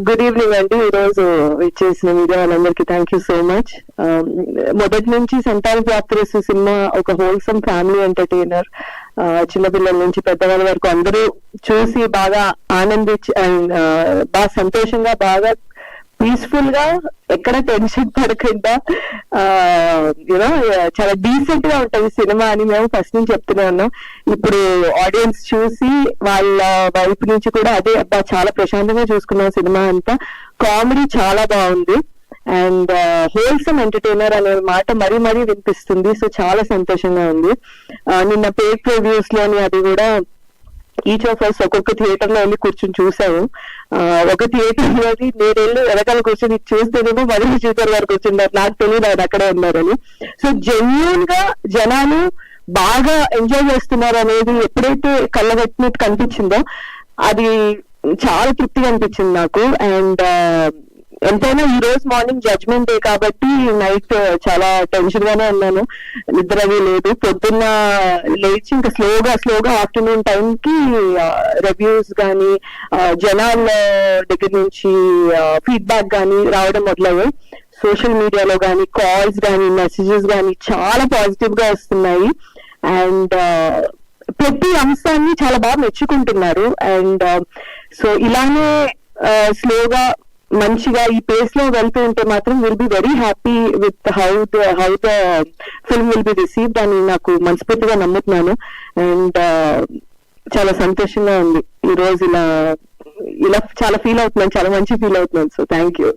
Good evening అండి. ఈరోజు ఇచ్చేసిన మీడియా వాళ్ళందరికీ థ్యాంక్ యూ సో మచ్. మొదటి నుంచి సంతాన ప్రాప్తి సినిమా ఒక హోల్సమ్ ఫ్యామిలీ ఎంటర్టైనర్. చిన్నపిల్లల నుంచి పెద్దవాళ్ళ వరకు అందరూ చూసి బాగా ఆనందించి అండ్ బాగా సంతోషంగా, బాగా పీస్ఫుల్ గా, ఎక్కడ టెన్షన్ పడకుండా యూనో చాలా డీసెంట్ గా ఉంటది సినిమా అని మేము ఫస్ట్ నుంచి చెప్తూనే ఉన్నాం. ఇప్పుడు ఆడియన్స్ చూసి వాళ్ళ వైపు నుంచి కూడా అదే అబ్బా చాలా ప్రశాంతంగా చూసుకున్నాం సినిమా అంతా. కామెడీ చాలా బాగుంది అండ్ హోల్సమ్ ఎంటర్టైనర్ అనే మాట మరీ మరీ వినిపిస్తుంది. సో చాలా సంతోషంగా ఉంది. నిన్న పేడ్ రివ్యూస్ లోని అది కూడా ఈచ్ ఆఫ్ అస్ ఒక్కొక్క థియేటర్ లో వెళ్ళి కూర్చొని చూసాము. ఒక థియేటర్ లోని నేను వెళ్ళి వెనకాల కూర్చొని చూస్తేనేమో మళ్ళీ థియేటర్ వారు కూర్చున్నారు, నాకు తెలియదు ఆయన అక్కడే ఉన్నారని. సో జెన్యూన్ గా జనాలు బాగా ఎంజాయ్ చేస్తున్నారు అనేది ఎప్పుడైతే కళ్ళగట్టినట్టు కనిపించిందో అది చాలా తృప్తిగా అనిపించింది నాకు. అండ్ ఎంతైనా ఈ రోజు మార్నింగ్ జడ్జ్మెంట్ డే కాబట్టి నైట్ చాలా టెన్షన్ గానే ఉన్నాను, నిద్ర అవి లేదు. పొద్దున్న లేచి ఇంకా స్లోగా ఆఫ్టర్నూన్ టైం కి రివ్యూస్ గానీ జనాల దగ్గర నుంచి ఫీడ్బ్యాక్ గానీ రావడం మొదలయ్యాయి. సోషల్ మీడియాలో గానీ కాల్స్ గానీ మెసేజెస్ గానీ చాలా పాజిటివ్ గా వస్తున్నాయి. అండ్ ప్రతి అంశాన్ని చాలా బాగా మెచ్చుకుంటున్నారు. అండ్ సో ఇలానే స్లోగా మంచిగా ఈ పేస్ లో వెళ్తూ ఉంటే మాత్రం will be very happy with how the film will be received అని నాకు మనస్ఫూర్తిగా నమ్ముతున్నాను. అండ్ చాలా సంతోషంగా ఉంది ఈ రోజు ఇలా చాలా ఫీల్ అవుతున్నాను, చాలా మంచి ఫీల్ అవుతున్నాను. So thank you.